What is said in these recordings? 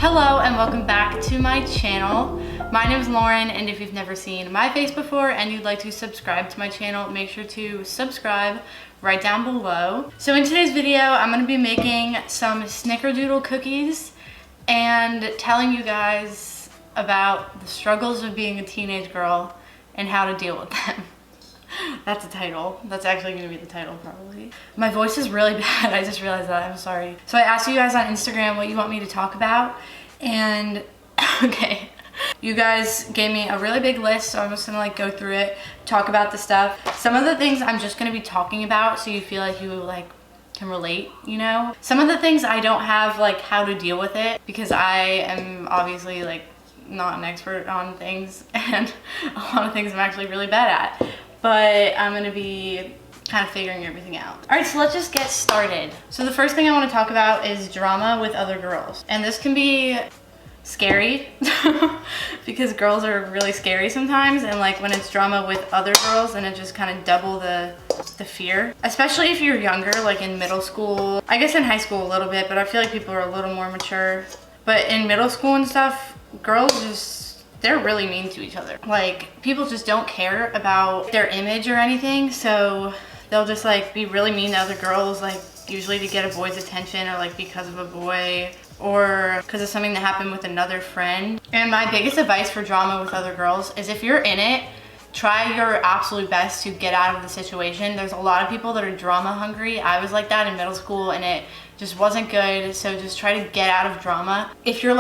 Hello and welcome back to my channel. My name is Lauren, and if you've never seen my face before and you'd like to subscribe to my channel, make sure to subscribe right down below. So in today's video, I'm going to be making some snickerdoodle cookies and telling you guys about the struggles of being a teenage girl and how to deal with them. That's the title. That's actually going to be the title probably. My voice is really bad. I just realized that. I'm sorry. So I asked you guys on Instagram what you want me to talk about, and okay, you guys gave me a really big list, so I'm just gonna go through it, talk about the stuff. Some of the things I'm just gonna be talking about so you feel like you can relate, you know? Some of the things I don't have how to deal with it because I am obviously not an expert on things, and a lot of things I'm actually really bad at. But I'm gonna be kind of figuring everything out. All right, so let's just get started. So the first thing I want to talk about is drama with other girls. And this can be scary because girls are really scary sometimes, and when it's drama with other girls, then it just kind of double the fear. Especially if you're younger, in middle school. I guess in high school a little bit, but I feel like people are a little more mature. But in middle school and stuff, girls they're really mean to each other. People just don't care about their image or anything, so they'll just be really mean to other girls, usually to get a boy's attention, or because of a boy, or because of something that happened with another friend. And my biggest advice for drama with other girls is if you're in it, try your absolute best to get out of the situation. There's a lot of people that are drama hungry. I was like that in middle school, and it just wasn't good, so just try to get out of drama. If you're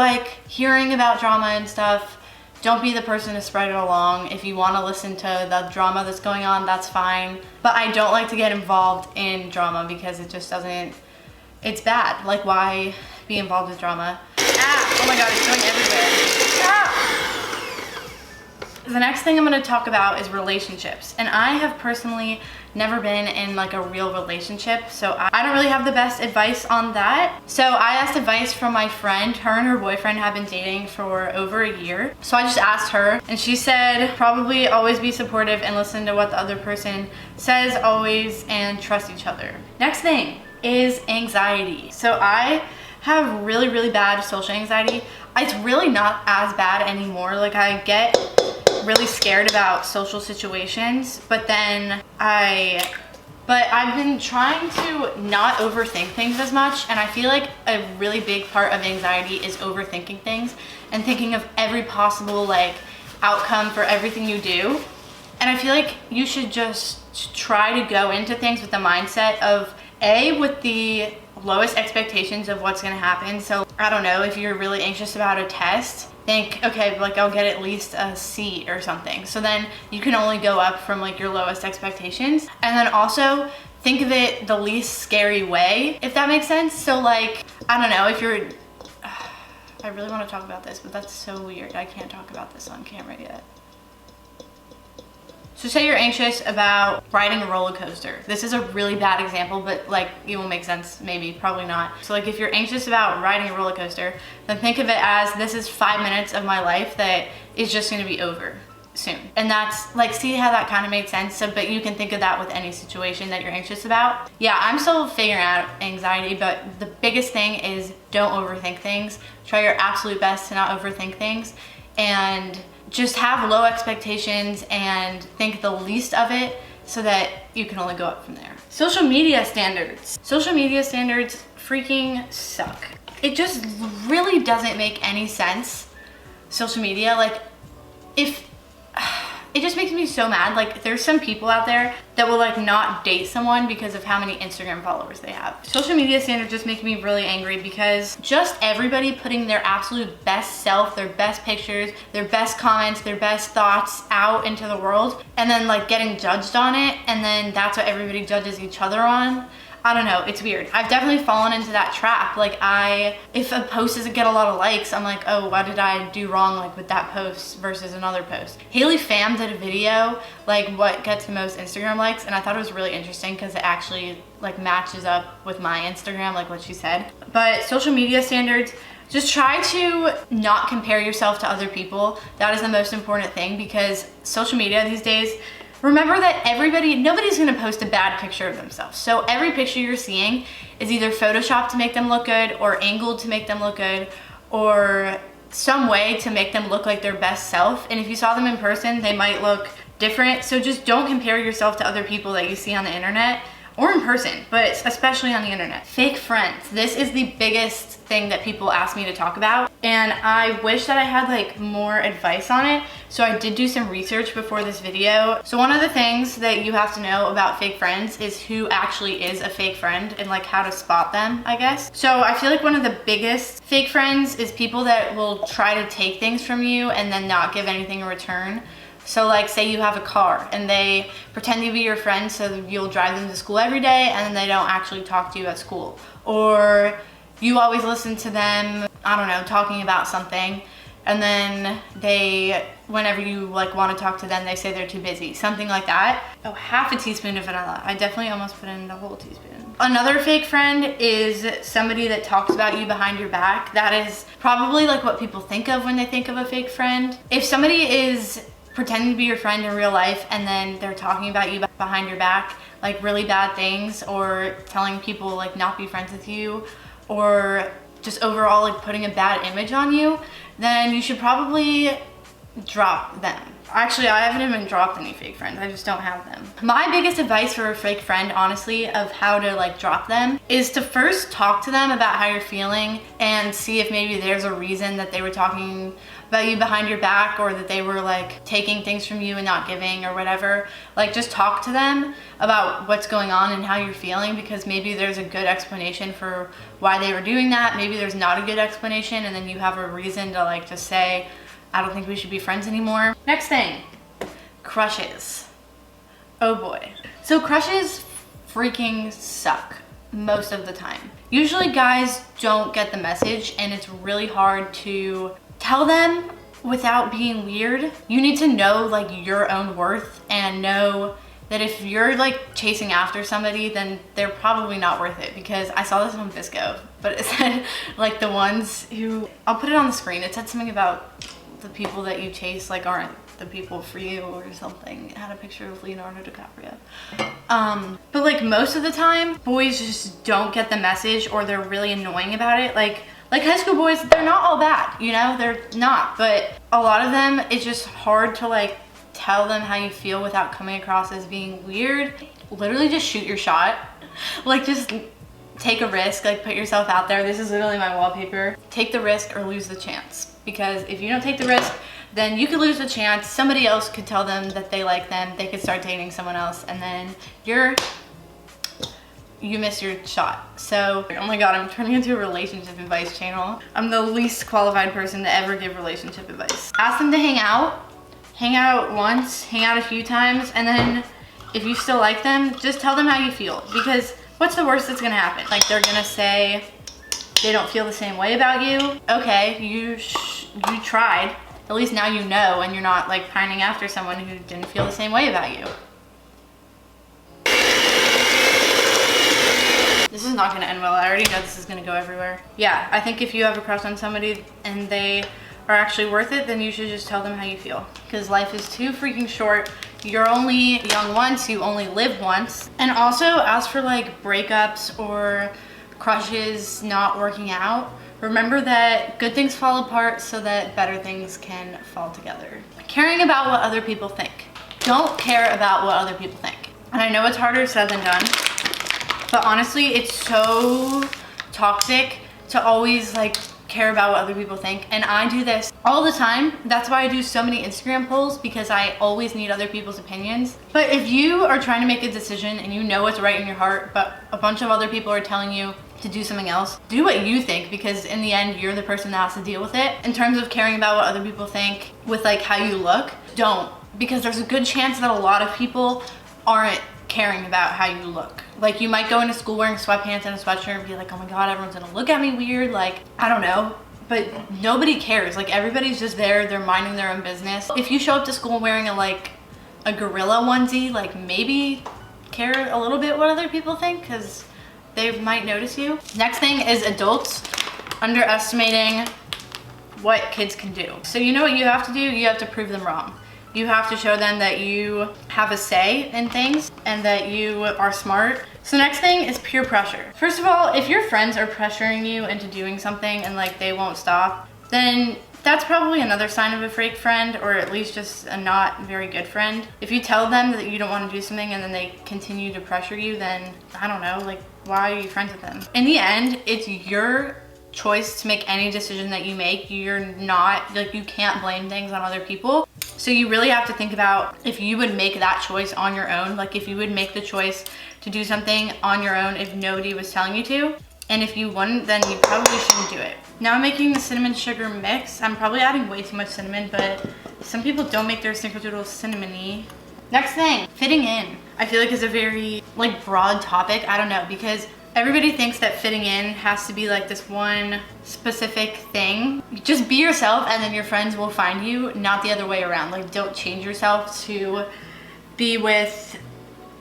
hearing about drama and stuff, don't be the person to spread it along. If you want to listen to the drama that's going on, that's fine. But I don't like to get involved in drama because it just doesn't, it's bad. Why be involved with drama? Ah! Oh my god, it's going everywhere. Ah! The next thing I'm going to talk about is relationships. And I have personally never been in a real relationship, so I don't really have the best advice on that. So I asked advice from my friend. Her and her boyfriend have been dating for over a year. So I just asked her, and she said probably always be supportive and listen to what the other person says always, and trust each other. Next thing is anxiety. So I have really bad social anxiety. It's really not as bad anymore. I get really scared about social situations, but I've been trying to not overthink things as much, and I feel like a really big part of anxiety is overthinking things and thinking of every possible outcome for everything you do. And I feel like you should just try to go into things with the mindset of with the lowest expectations of what's going to happen. So I don't know, if you're really anxious about a test, think, okay, I'll get at least a C or something. So then you can only go up from your lowest expectations. And then also think of it the least scary way, if that makes sense. So I don't know, if you're, I really want to talk about this, but that's so weird. I can't talk about this on camera yet. So say you're anxious about riding a roller coaster. This is a really bad example, but it will make sense, maybe, probably not. So if you're anxious about riding a roller coaster, then think of it as this is 5 minutes of my life that is just gonna be over soon. And that's see how that kind of made sense? So, but you can think of that with any situation that you're anxious about. Yeah, I'm still figuring out anxiety, but the biggest thing is don't overthink things. Try your absolute best to not overthink things, and just have low expectations and think the least of it so that you can only go up from there. Social media standards. Social media standards freaking suck. It just really doesn't make any sense. Social media, it just makes me so mad. There's some people out there that will not date someone because of how many Instagram followers they have. Social media standards just make me really angry because just everybody putting their absolute best self, their best pictures, their best comments, their best thoughts out into the world, and then getting judged on it, and then that's what everybody judges each other on. I don't know, it's weird. I've definitely fallen into that trap. If a post doesn't get a lot of likes, I'm oh, what did I do wrong with that post versus another post? Haley Pham did a video, what gets the most Instagram likes, and I thought it was really interesting because it actually matches up with my Instagram, what she said. But social media standards, just try to not compare yourself to other people. That is the most important thing, because social media these days, remember that nobody's gonna post a bad picture of themselves. So every picture you're seeing is either photoshopped to make them look good, or angled to make them look good, or some way to make them look like their best self. And if you saw them in person, they might look different. So just don't compare yourself to other people that you see on the internet or in person, but especially on the internet. Fake friends. This is the biggest thing that people ask me to talk about, and I wish that I had like more advice on it. So I did do some research before this video. So one of the things that you have to know about fake friends is who actually is a fake friend and like how to spot them, I guess. So I feel like one of the biggest fake friends is people that will try to take things from you and then not give anything in return. So like say you have a car and they pretend to be your friend so you'll drive them to school every day, and then they don't actually talk to you at school. Or you always listen to them, I don't know, talking about something, and then they, whenever you like want to talk to them, they say they're too busy. Something like that. Oh, half a teaspoon of vanilla. I definitely almost put in the whole teaspoon. Another fake friend is somebody that talks about you behind your back. That is probably like what people think of when they think of a fake friend. If somebody is pretending to be your friend in real life and then they're talking about you behind your back, like really bad things, or telling people like not be friends with you, or just overall like putting a bad image on you, then you should probably drop them. Actually, I haven't even dropped any fake friends. I just don't have them. My biggest advice for a fake friend, honestly, of how to like drop them is to first talk to them about how you're feeling and see if maybe there's a reason that they were talking about you behind your back, or that they were like taking things from you and not giving or whatever. Like just talk to them about what's going on and how you're feeling, because maybe there's a good explanation for why they were doing that. Maybe there's not a good explanation, and then you have a reason to like just say, I don't think we should be friends anymore. Next thing, crushes. Oh boy. So crushes freaking suck most of the time. Usually guys don't get the message, and it's really hard to tell them without being weird. You need to know like your own worth and know that if you're like chasing after somebody, then they're probably not worth it. Because I saw this on VSco, but it said like the ones who, I'll put it on the screen. It said something about the people that you chase like aren't the people for you or something. It had a picture of Leonardo DiCaprio. But like most of the time, boys just don't get the message, or they're really annoying about it. Like high school boys, they're not all bad, you know, they're not. But a lot of them, it's just hard to like tell them how you feel without coming across as being weird. Literally just shoot your shot. Like just take a risk, like put yourself out there. This is literally my wallpaper. Take the risk or lose the chance. Because if you don't take the risk, then you could lose the chance. Somebody else could tell them that they like them. They could start dating someone else, and then you miss your shot. So, oh my God, I'm turning into a relationship advice channel. I'm the least qualified person to ever give relationship advice. Ask them to hang out once, hang out a few times, and then if you still like them, just tell them how you feel. Because what's the worst that's gonna happen? Like they're gonna say they don't feel the same way about you. Okay, you tried. At least now you know, and you're not like pining after someone who didn't feel the same way about you. This is not gonna end well. I already know this is gonna go everywhere. Yeah, I think if you have a crush on somebody and they are actually worth it, then you should just tell them how you feel. Because life is too freaking short. You're only young once, you only live once. And also, as for like breakups or crushes not working out, remember that good things fall apart so that better things can fall together. Caring about what other people think. Don't care about what other people think. And I know it's harder said than done, but honestly, it's so toxic to always like care about what other people think. And I do this all the time. That's why I do so many Instagram polls, because I always need other people's opinions. But if you are trying to make a decision and you know what's right in your heart, but a bunch of other people are telling you to do something else, do what you think, because in the end, you're the person that has to deal with it. In terms of caring about what other people think with like how you look, don't. Because there's a good chance that a lot of people aren't caring about how you look. Like you might go into school wearing sweatpants and a sweatshirt and be like, oh my God, everyone's gonna look at me weird. Like, I don't know, but nobody cares. Like everybody's just there, they're minding their own business. If you show up to school wearing a gorilla onesie, like maybe care a little bit what other people think, because they might notice you. Next thing is adults underestimating what kids can do. So you know what you have to do? You have to prove them wrong. You have to show them that you have a say in things and that you are smart. So next thing is peer pressure. First of all, if your friends are pressuring you into doing something and like they won't stop, then that's probably another sign of a fake friend, or at least just a not very good friend. If you tell them that you don't want to do something and then they continue to pressure you, then I don't know, like, why are you friends with them? In the end, it's your choice to make any decision that you make. You're not, like, you can't blame things on other people. So you really have to think about if you would make that choice on your own, like if you would make the choice to do something on your own if nobody was telling you to. And if you wouldn't, then you probably shouldn't do it. Now I'm making the cinnamon sugar mix. I'm probably adding way too much cinnamon, but some people don't make their snickerdoodles cinnamony. Next thing, fitting in. I feel like it's a very like broad topic. I don't know, because everybody thinks that fitting in has to be like this one specific thing. Just be yourself and then your friends will find you, not the other way around. Like, don't change yourself to be with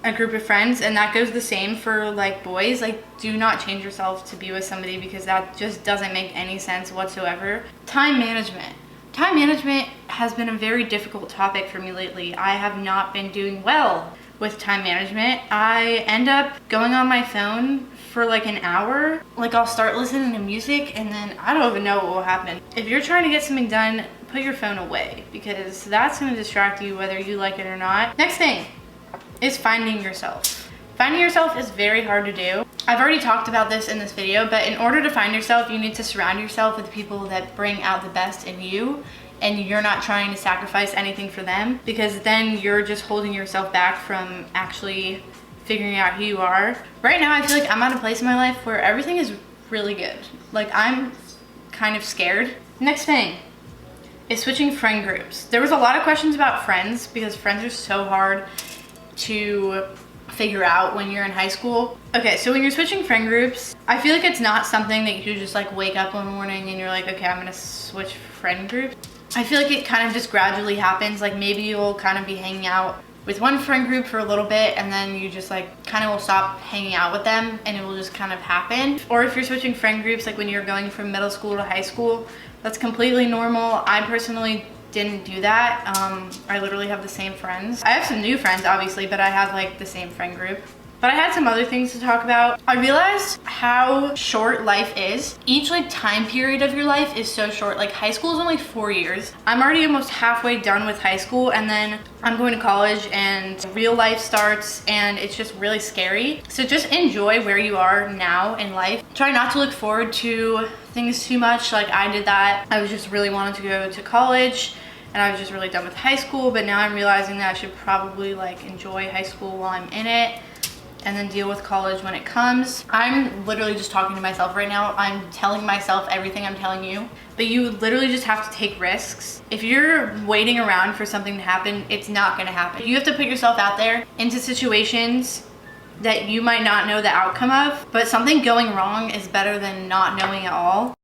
a group of friends, and that goes the same for like boys. Like, do not change yourself to be with somebody, because that just doesn't make any sense whatsoever. Time management. Time management has been a very difficult topic for me lately. I have not been doing well with time management. I end up going on my phone for like an hour. Like, I'll start listening to music and then I don't even know what will happen. If you're trying to get something done, put your phone away, because that's going to distract you whether you like it or not. Next thing is finding yourself. Finding yourself is very hard to do. I've already talked about this in this video, but in order to find yourself, you need to surround yourself with people that bring out the best in you, and you're not trying to sacrifice anything for them, because then you're just holding yourself back from actually figuring out who you are. Right now, I feel like I'm at a place in my life where everything is really good. Like, I'm kind of scared. Next thing is switching friend groups. There was a lot of questions about friends, because friends are so hard to figure out when you're in high school. Okay, so when you're switching friend groups, I feel like it's not something that you just like wake up one morning and you're like, okay, I'm gonna switch friend groups. I feel like it kind of just gradually happens. Like, maybe you'll kind of be hanging out with one friend group for a little bit, and then you just like kind of will stop hanging out with them, and it will just kind of happen. Or if you're switching friend groups, like when you're going from middle school to high school, that's completely normal. I personally didn't do that. I literally have the same friends. I have some new friends, obviously, but I have like the same friend group. But I had some other things to talk about. I realized how short life is. Each like time period of your life is so short. Like, high school is only 4 years. I'm already almost halfway done with high school, and then I'm going to college and real life starts, and it's just really scary. So just enjoy where you are now in life. Try not to look forward to things too much. Like, I did that. I was just really wanting to go to college, and I was just really done with high school, but now I'm realizing that I should probably like enjoy high school while I'm in it, and then deal with college when it comes. I'm literally just talking to myself right now. I'm telling myself everything I'm telling you, but you literally just have to take risks. If you're waiting around for something to happen, it's not gonna happen. You have to put yourself out there into situations that you might not know the outcome of, but something going wrong is better than not knowing at all.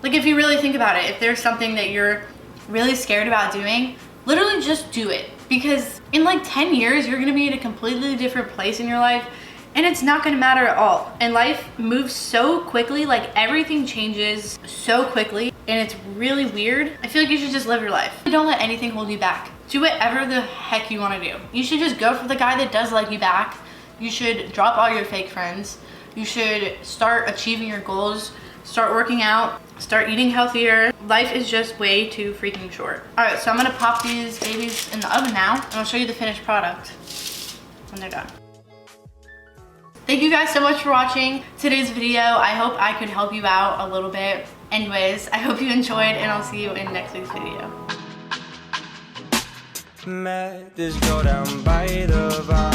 Like, if you really think about it, if there's something that you're really scared about doing, literally just do it. Because in like 10 years, you're gonna be in a completely different place in your life, and it's not gonna matter at all. And life moves so quickly, like everything changes so quickly, and it's really weird. I feel like you should just live your life. Don't let anything hold you back. Do whatever the heck you wanna do. You should just go for the guy that does like you back. You should drop all your fake friends. You should start achieving your goals, start working out, start eating healthier. Life is just way too freaking short. All right, so I'm gonna pop these babies in the oven now, and I'll show you the finished product when they're done. Thank you guys so much for watching today's video. I hope I could help you out a little bit. Anyways, I hope you enjoyed, and I'll see you in next week's video. Met this girl down by the vine.